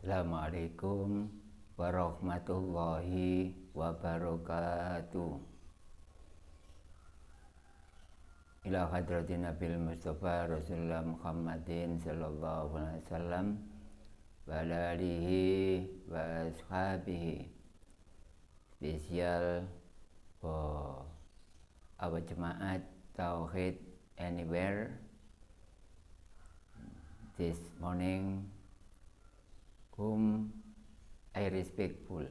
Assalamualaikum warahmatullahi wabarakatuh. Ila hadratin Nabil Mustafa Rasulullah Muhammadin sallallahu alaihi wasallam wa ala alihi wa ashabihi. Spesial for our Jemaat Tauhid Anywhere this morning, whom I respectful.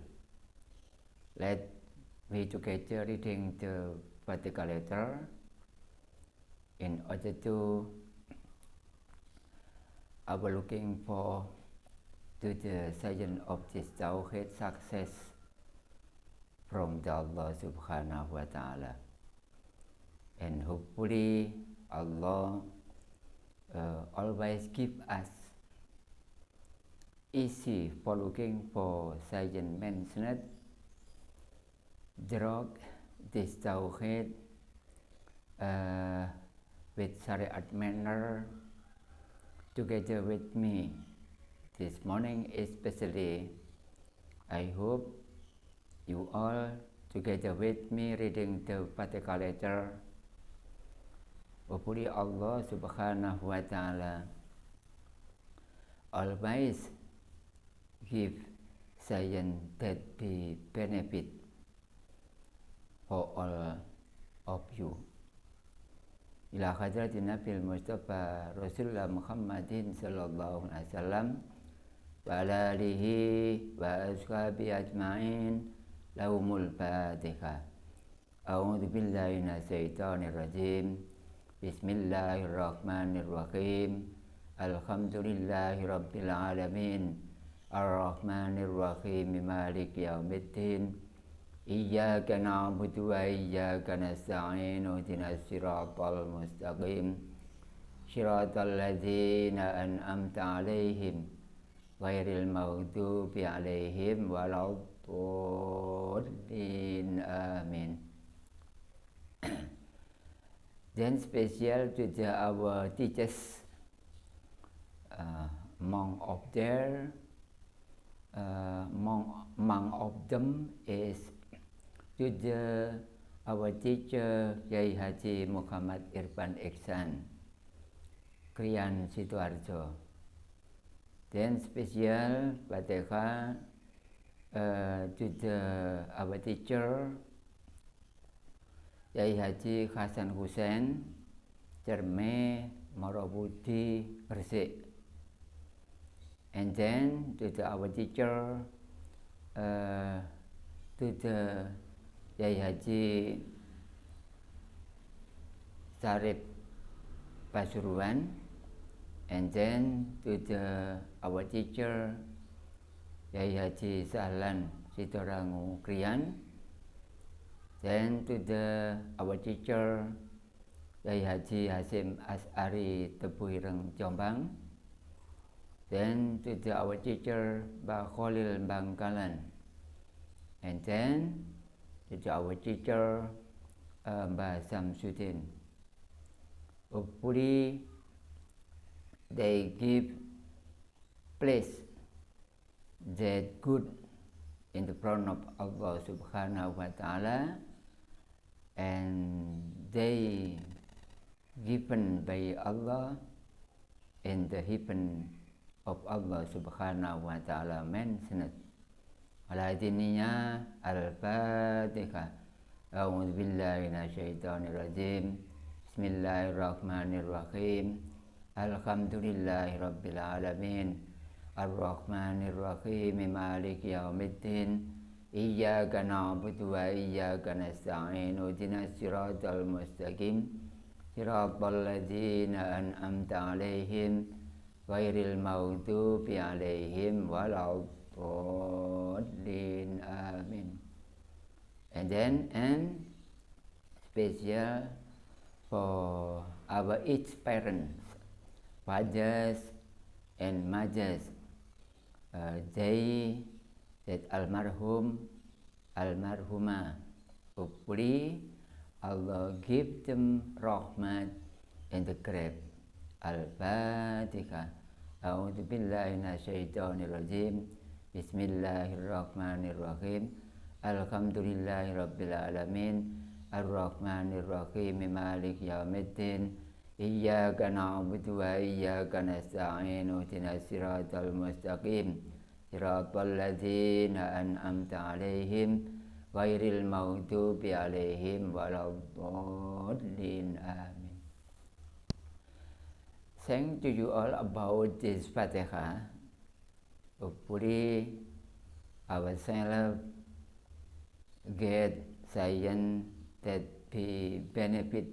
Let me together reading the Vatican letter in order to our looking for to the science of this Tawhid success from the Allah Subhanahu wa Ta'ala, and hopefully Allah always give us easy for looking for science mentioned drug this Tawhid with Syariat manner together with me this morning. Especially I hope you all together with me reading the Vatican letter. Hopefully Allah Subhanahu wa Ta'ala always give science that be benefit for all of you. Ila hadratin Nabil Mustafa Rasulullah Muhammadin sallallahu alaihi wasallam wa ala alihi wa ashabihi ajma'in. Lahumul Fatihah. A'udzu billahi minasyaitonir rajim. Bismillahirrahmanirrahim. Alhamdulillahi rabbil alamin. Ar-Rahmanir-Rahim. Maliki yaumiddin. Iyyaka na'budu wa iyyaka nasta'in. Ihdinas siratal mustaqim. Siratal ladzina an'amta 'alaihim ghairil maghdubi 'alaihim waladdallin. Amin. Then special to our teachers, among of them is to our teacher Yai Haji Muhammad Irfan Ihsan Krian Sidoarjo. Then special Fatihah to our teacher Yai Haji Hasan Hussein Cerme Marabudi Gresik. And then to our teacher Yai Haji Sarip Pasuruan. And then to our teacher Yai Haji Sahlan Sidorangu Krian. Then to our teacher Yai Haji Hasim As'ari Tebuireng Jombang. Then to our teacher Mbah Khalil Bangkalan. And then to our teacher Mbah Samsudin. Hopefully they give place that good in the front of Allah Subhanahu wa Ta'ala, and they given by Allah in the heaven of Allah Subhanahu wa Ta'ala mentioned. Al-Adiniyah Al-Fatihah. A'udzu billahi minasyaitonir rajim. Bismillahirrahmanirrahim. Alhamdulillahi rabbil alamin. Ar-Rahmanir-Rahim. Maliki yaumiddin. Iyyaka na'budu wa iyyaka nasta'in. Ihdinas siratal mustaqim. Siratal ladzina an'amta 'alaihim ghairil maghdubi 'alaihim waladdallin. Amin. And then special for our each parents, fathers and mothers, they that almarhumah, hopefully Allah give them rahmat in the grave. Al-Fatihah. A'udzu billahi minasyaitonir rajim. Bismillahirrahmanirrahim. Alhamdulillahirabbil alamin. Arrahmanirrahim. Maliki yaumiddin. Iyyaka na'budu wa iyyaka nasta'in. Ihdinas siratal mustaqim. Siratal ladzina an'amta 'alaihim ghairil maghdubi 'alaihim waladdallin. Amin. Thank to you all about this Fatiha. Hopefully ourselves get science that be benefit,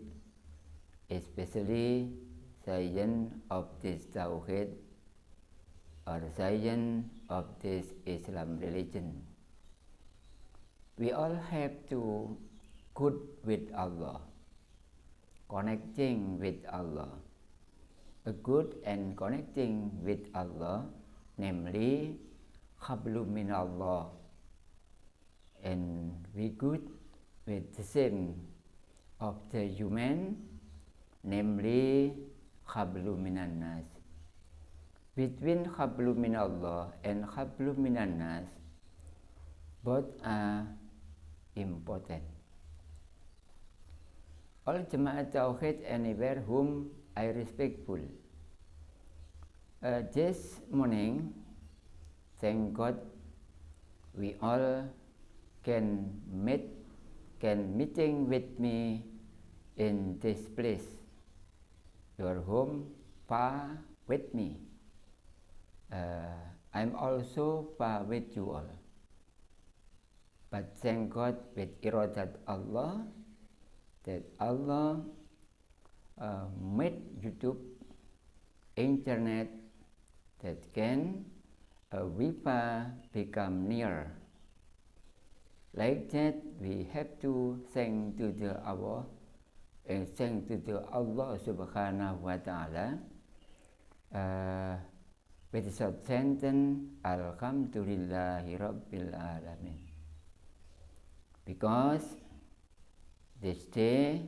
especially science of this Tawhid or science of this Islam religion. We all have to good with Allah, connecting with Allah. A good and connecting with Allah, namely Hablum minallah, and we good with the same of the human, namely Hablum minannas. Between Hablum minallah and Hablum minannas, both are important. All Jemaat Tauhid anywhere whom I respectful. This morning, thank God, we all can meeting with me in this place. Your home far with me. I'm also far with you all. But thank God with iradat Allah that Allah made YouTube, internet that can Wi-Fi become near. Like that, we have to thank to the Allah Subhanahu wa Taala with the short sentence Alhamdulillahi Rabbil Alamin. Because this day,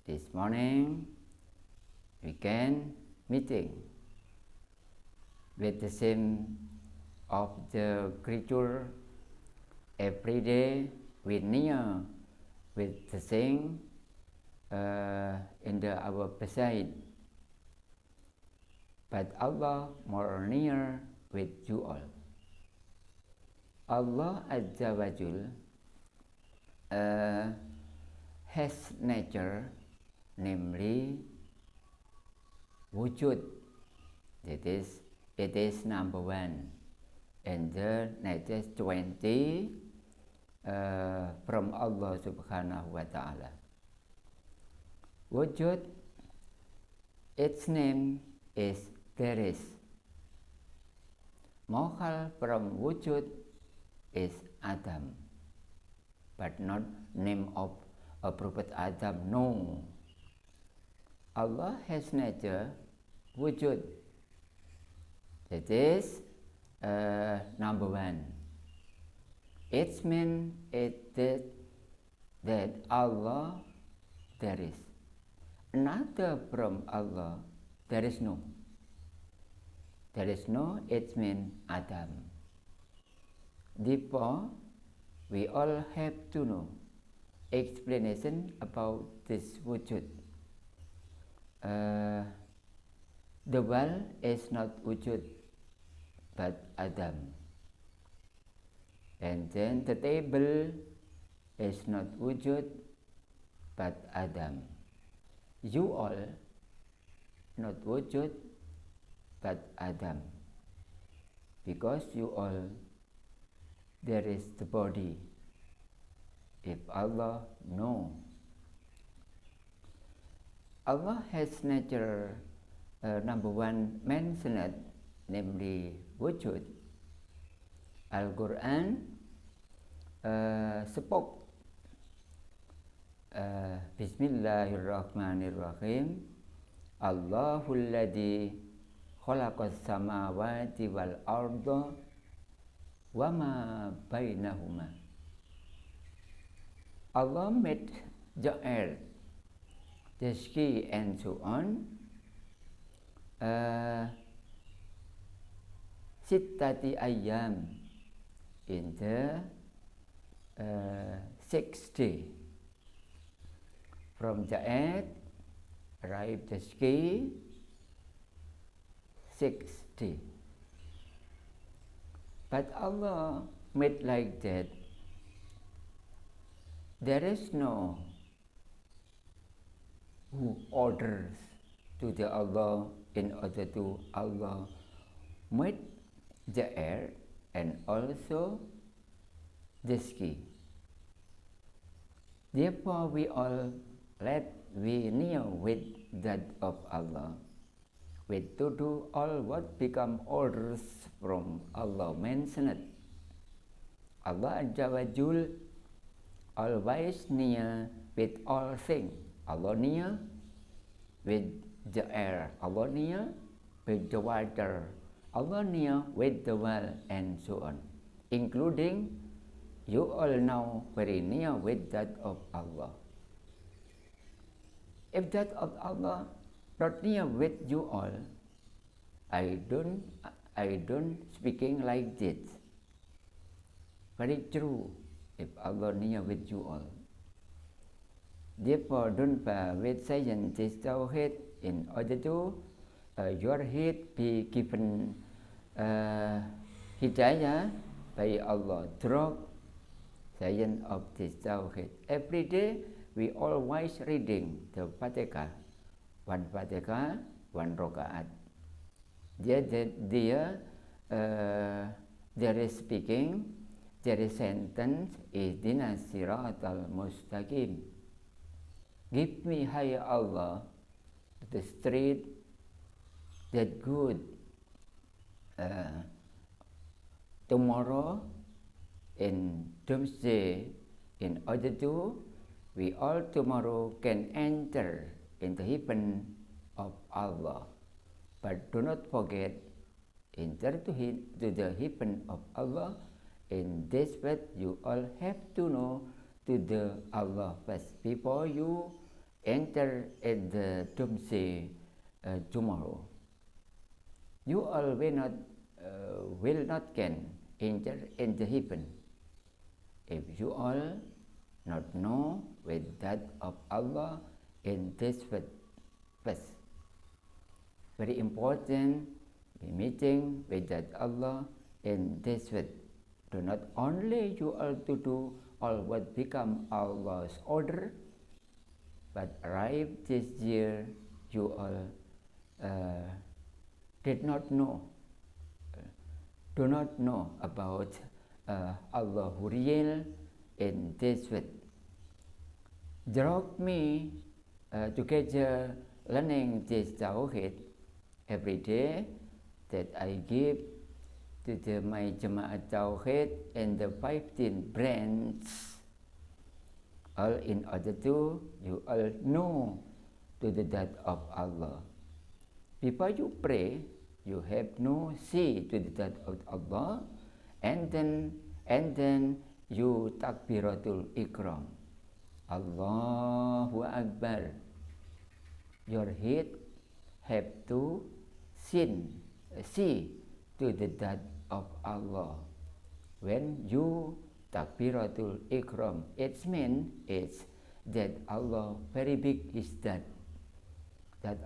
this morning, we can meeting with the same of the creature every day. We near with the same in our beside, but Allah more near with you all. Allah Azza wa Jal has nature, namely wujud. It is number one, and the next 20 from Allah Subhanahu wa Taala. Wujud, its name is there is. Mokhal from wujud is Adam, but not name of a Prophet Adam. No. Allah has nature wujud. That is number one. It means that Allah there is. Another from Allah there is no. There is no, it means Adam. Therefore, we all have to know explanation about this wujud. The well is not wujud, but Adam. And then the table is not wujud, but Adam. You all not wujud, but Adam. Because you all, there is the body. If Allah, no. Allah has nature number one mentioned, namely wujud. Al-Quran spoke Bismillahirrahmanirrahim. Allahul ladzi khalaqas samawati wal arda wa ma bainahuma. Allah made the earth, the sky, and so on sittati ayyam, in the 6th day. From the earth arrive the sky, 6th day. But Allah made like that. There is no who orders to the Allah in order to Allah made the air and also the sky. Therefore we all let we near with that of Allah, with to do all what become orders from Allah mentioned. Allah Azza wa Jal always near with all things. Allah near with the air, Allah near with the water, Allah near with the well, and so on, including you all now very near with that of Allah. If that of Allah not near with you all, I don't speaking like this. Very true. If Allah near with you all. Therefore, don't with saying this tawhid in order to your head be given hidayah by Allah through saying of this tawhid. Every day we always reading the Fatihah, one rakaat. There is speaking, there is sentence, Ihdina siratal mustaqim. Give me, higher Allah, the straight, that good. Tomorrow, in doomsday, in order to, we all tomorrow can enter in the heaven of Allah. But do not forget, enter to the heaven of Allah. In this way, you all have to know to the Allah first before you enter at the doomsday tomorrow. You all will not can enter in the heaven if you all not know with that of Allah in this way first. Very important, meeting with that Allah in this way. Do not only you all to do all what become Allah's order, but arrive this year you all did not know, do not know about Allah who real in this way. Drop me together learning this tawhid every day that I give to my Jama'at Tawhid and the 15 branches, all in order to you all know to the that of Allah. Before you pray, you have no see to the that of Allah, and then you takbiratul ikram, Allahu Akbar. Your head have to see to the that of Allah. When you takbiratul ikram, it means it's that Allah very big is that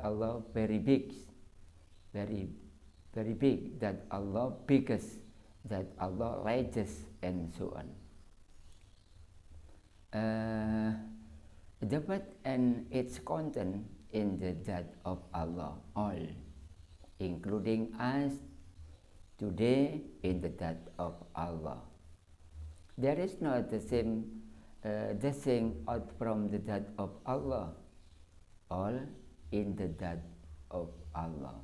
Allah very big, very big, that Allah biggest, that Allah largest, and so on. The word and its content in the that of Allah all, including us today in the that of Allah. There is not the same thing out from the that of Allah, all in the that of Allah.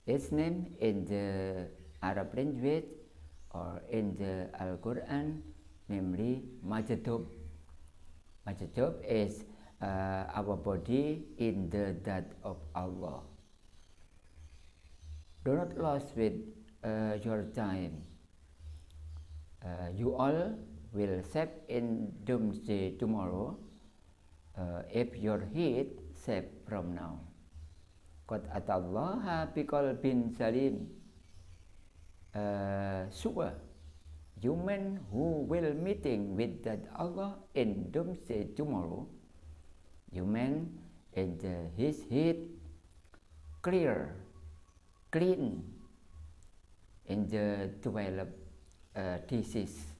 Its name in the Arab language or in the Al-Quran, namely Majatub. Majatub is our body in the that of Allah. Do not lose with your time. You all will save in doomsday tomorrow if your head save from now. Qad atallaha biqalbin salim. sure human who will meeting with that Allah in doomsday tomorrow, human and his head clear, clean in the 12 disease,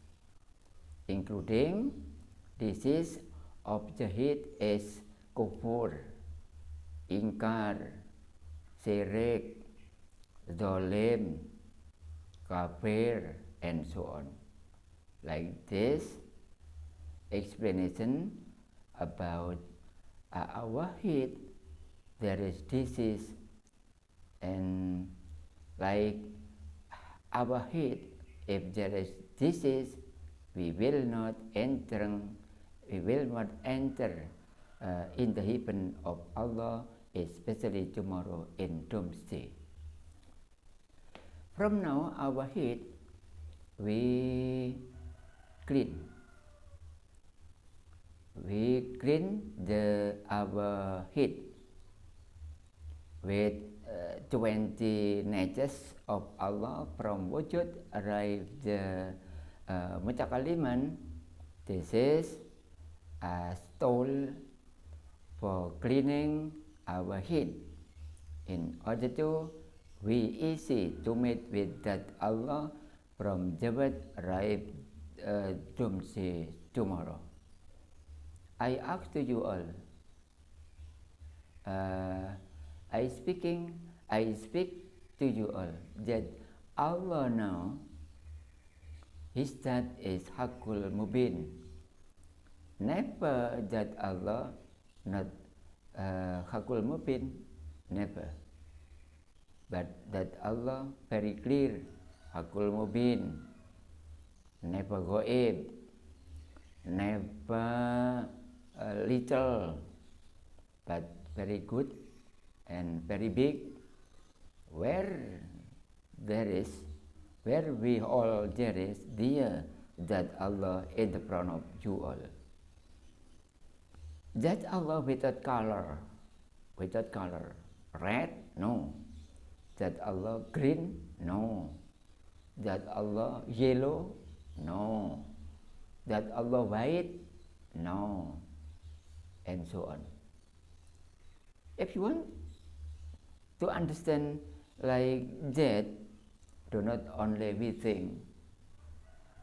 including disease of the head is kufur, ingkar, syirik, dolim, kafir, and so on. Like this explanation about our head, there is disease, and like our head, if there is disease, we will not enter in the heaven of Allah, especially tomorrow in doomsday. From now, our head we clean our head with 20 natures of Allah, from wujud arrive the mutakaliman. This is a tool for cleaning our head in order to we easy to meet with that Allah from Jabbat arrive doomsday tomorrow. I ask to you all, I speak to you all that Allah now, His that is Hakul Mubin. Never that Allah not Hakul Mubin, never. But that Allah very clear, Hakul Mubin, never goib, never little, but very good and very big. Where we all there is dear that Allah in the front of you all. That Allah without color, red, no. That Allah green, no. That Allah yellow, no. That Allah white, no. And so on. If you want to understand like that, do not only we think,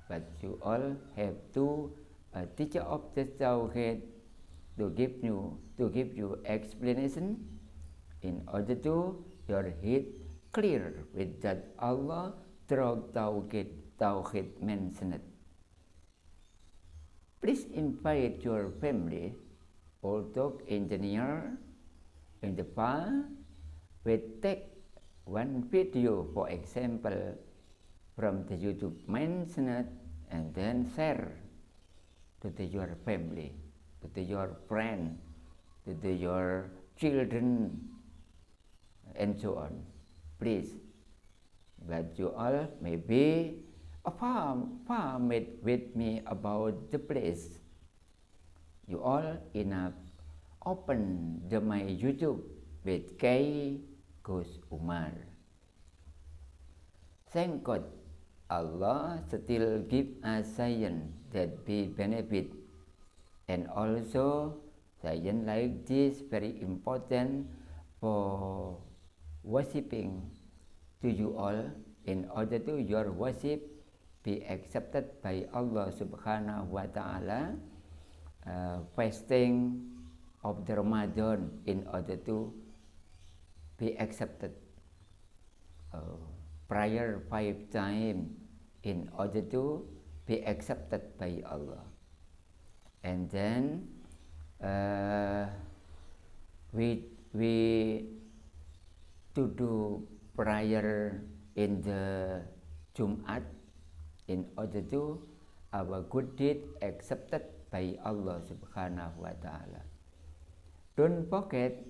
but you all have to a teacher of the Tawheed to give you explanation in order to your head clear with that Allah through Tawheed mentioned. Please invite your family, although engineer in the past, we take one video, for example, from the YouTube mentioned, and then share to your family, to your friend, to your children, and so on. Please, but you all may be far with me about the place. You all enough open my YouTube with K. Gus Umar. Thank God, Allah still give us science that be benefit, and also science like this very important for worshipping to you all in order to your worship be accepted by Allah Subhanahu wa Ta'ala. Fasting of the Ramadan in order to be accepted. Prayer 5 times in order to be accepted by Allah. And then we to do prayer in the Jumat in order to our good deed accepted by Allah Subhanahu wa Ta'ala. Don't forget,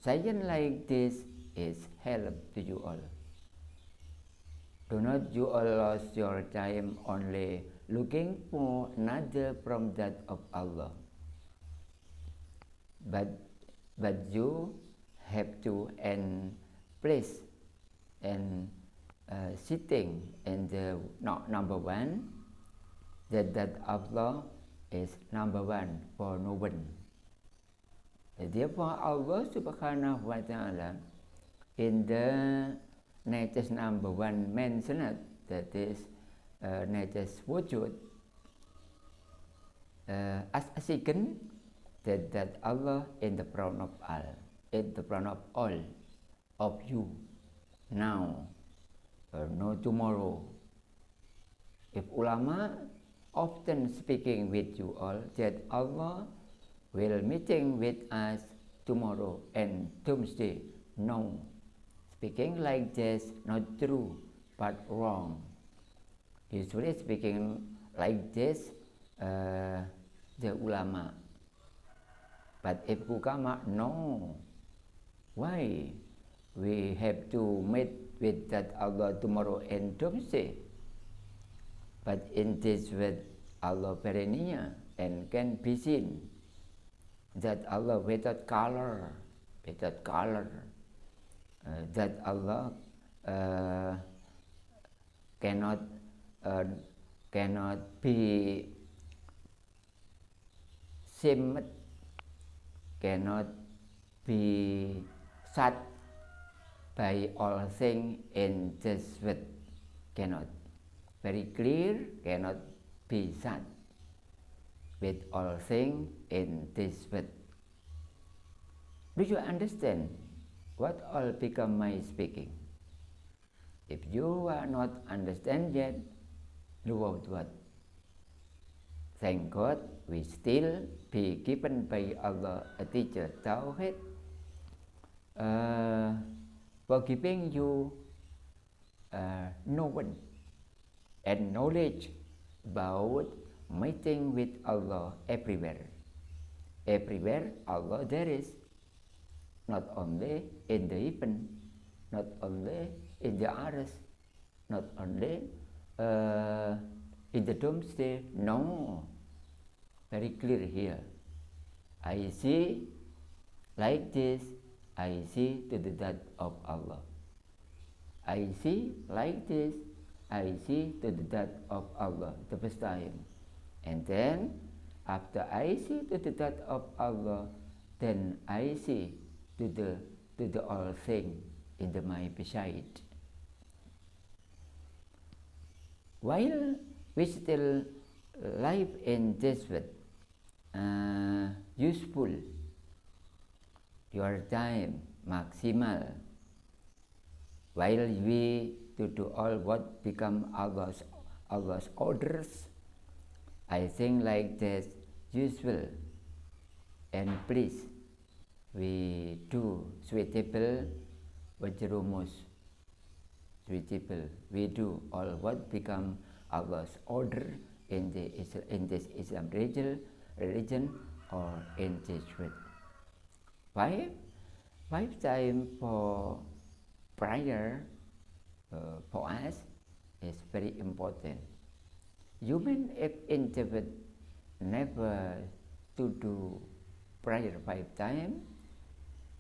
science like this is help to you all. Do not you all lose your time only looking for another from that of Allah. But you have to and place and sitting in the number one, that Allah is number one for no one. Therefore, Allah Subhanahu wa Ta'ala in the next number one mentioned that is next wujud as a second that Allah in the front of all, in the front of all of you now, no tomorrow. If ulama often speaking with you all that Allah will meeting with us tomorrow and Tuesday, no, speaking like this not true but wrong. Usually speaking like this the ulama, but if hukama, no, why we have to meet with that Allah tomorrow and Tuesday? But in this way Allah very near and can be seen that Allah without color, that Allah cannot be seen, cannot be shut by all things in this world, cannot. Very clear, cannot be shut with all things in this world. Do you understand what all become my speaking? If you are not understand yet, do what? Thank God we still be given by Allah a teacher Tauhid for giving you knowledge and knowledge about meeting with Allah everywhere. Everywhere Allah there is, not only in the heaven, not only in the earth, not only in the doomsday, no. Very clear here. I see like this, I see to the death of Allah. I see like this, I see to the death of Allah the first time. And then after I see to the death of Allah, then I see to the all thing in the my beside. While we still live in this world, useful your time maximal, while we to do all what become Allah's orders, I think like this useful and please we do suitable wajarumus, suitable we do all what become Allah's order in this Islam religion or in this faith. Five time for prayer for us is very important. Human if introvert never to do prayer 5 times,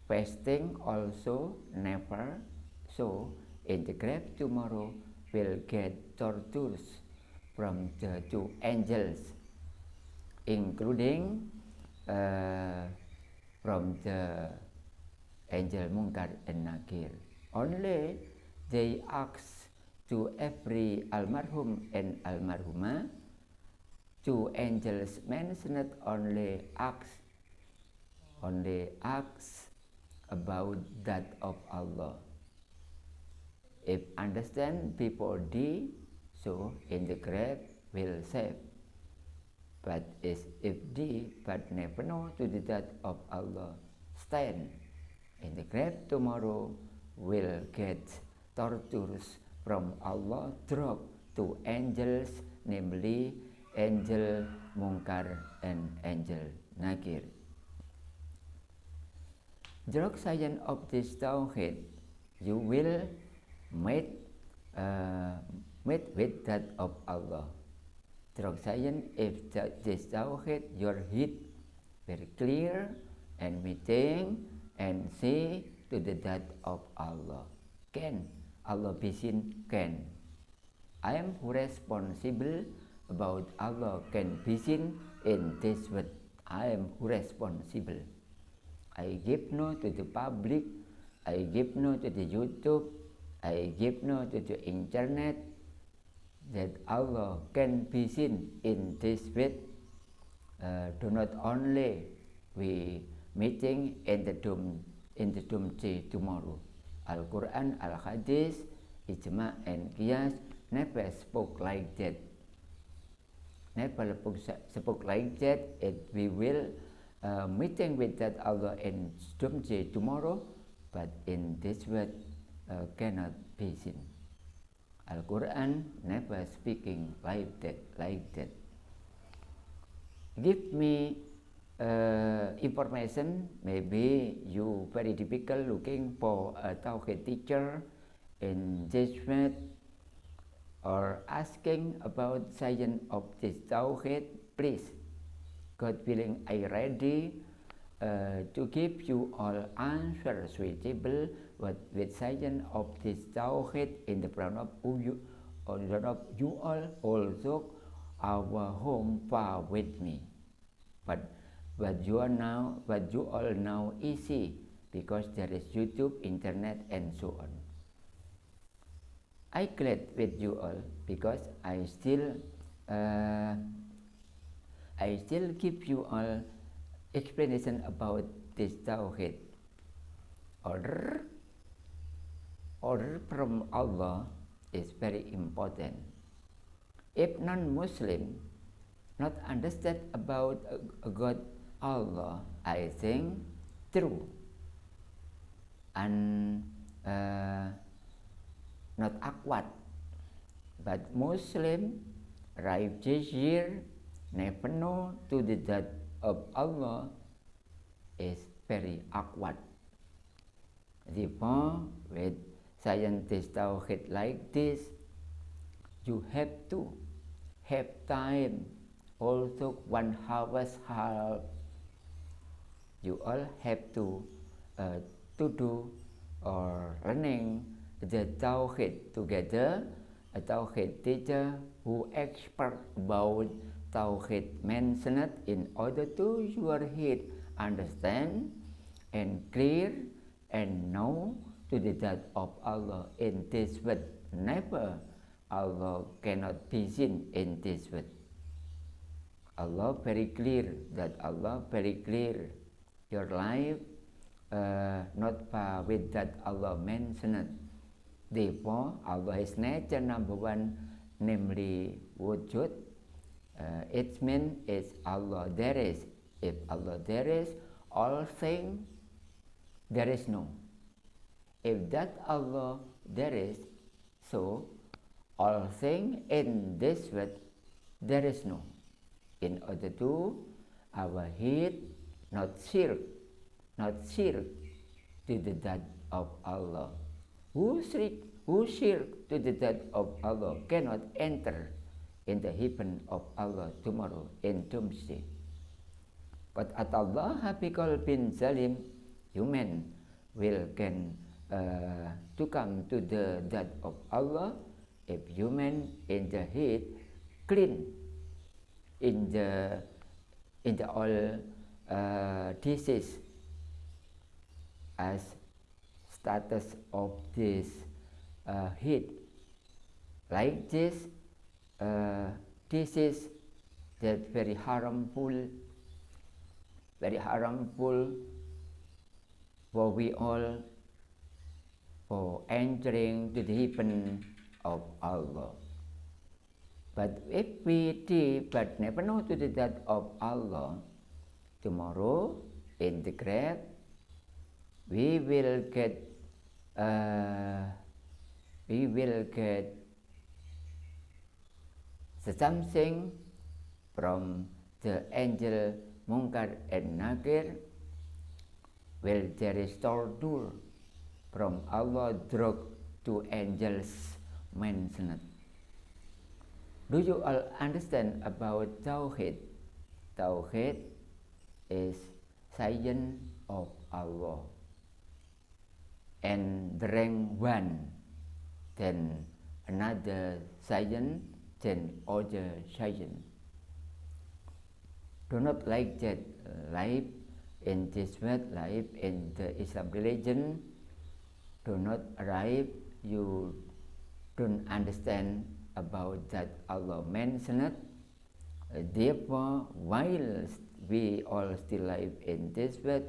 fasting also never, so in the grave tomorrow will get tortures from the 2 angels, including from the angel Munkar and Nakir. Only they ask to every almarhum and almarhumah, 2 angels mentioned only ask about that of Allah. If understand before D, so in the grave will save. But if D but never know to the death of Allah, stand in the grave tomorrow will get tortures from Allah, drop to angels, namely angel Munkar and angel Nakir. The rock science of this Tauhid, you will meet with that of Allah. The rock science, if this Tauhid, your head very clear and meeting and see to the death of Allah. Can Allah be seen can. I am responsible about Allah can be seen in this world. I am responsible. I give no to the public. I give no to the YouTube. I give no to the internet that Allah can be seen in this world. Do not only we meeting in the Doomsday tomorrow. Al-Quran, Al-Hadith, Ijma and Qiyas never spoke like that. Never spoke like that. We will meeting with that Allah in Doomsday tomorrow, but in this world cannot be seen. Al-Quran never speaking like that. Give me information. Maybe you very difficult looking for a Tawhid teacher in this world, or asking about science of this Tawhid. Please, God willing, I ready to give you all answers suitable with science of this Tawhid in the front of you, or in front of you all, also our home far with me. But you all now easy because there is YouTube, internet, and so on. I glad with you all because I still give you all explanation about this Tawhid. Order from Allah is very important. If non-Muslim not understand about God Allah, I think true and not awkward. But Muslim right this year never know to the death of Allah is very awkward. Therefore, with scientist Tawhid like this, you have to have time. Also 1 hour's half, you all have to do or learning the Tawhid together. A Tawhid teacher who expert about Tawhid mentioned in order to your head understand and clear and know to the death of Allah in this world. Never Allah cannot be seen in this world. Allah very clear your life not far with that Allah mentioned. Therefore, Allah is nature number one, namely wujud. It means it's Allah there is. If Allah there is, all things there is no. If that Allah there is, so all things in this world there is no. In order to our head not shirk to the death of Allah. Who shirk to the death of Allah cannot enter in the heaven of Allah tomorrow in Doomsday. But at Allah Habikal bin Zalim, human will can to come to the death of Allah if human in the head clean in the all disease as status of this heat. Like this disease that very harmful for we all for entering to the heaven of Allah. But if we did but never know to the death of Allah, tomorrow in the grave we will get something from the angel Munkar and Nakir. Will there is torture from Allah drug to angels mentioned. Do you all understand about Tawhid? Tawhid is science of Allah. And the rank one then another science, then other science. Do not like that life in this world, life in the Islam religion, do not arrive, you don't understand about that Allah mentioned. Therefore, while we all still live in this world,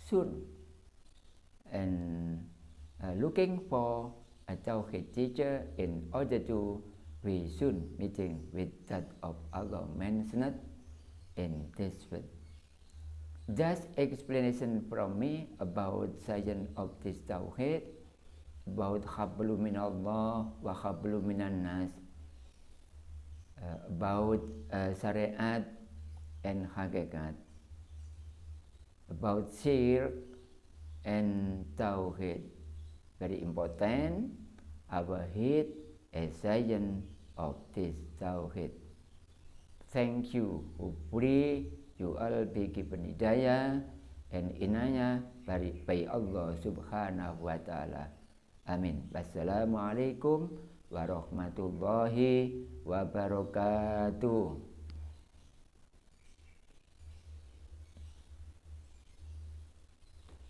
soon and looking for a Tawhid teacher in order to we soon meeting with that of Allah mentioned in this world. Just explanation from me about science of this Tawhid, about Hablu minallah wa Hablu minan nas, about Syariat and Hakikat, about Shirk and Tawhid. Very important, our head a science of this Tawhid. Thank you. Hopefully you all be given hidayah and inayah by Allah subhanahu wa ta'ala. Amin. Wassalamualaikum warahmatullahi wabarakatuh.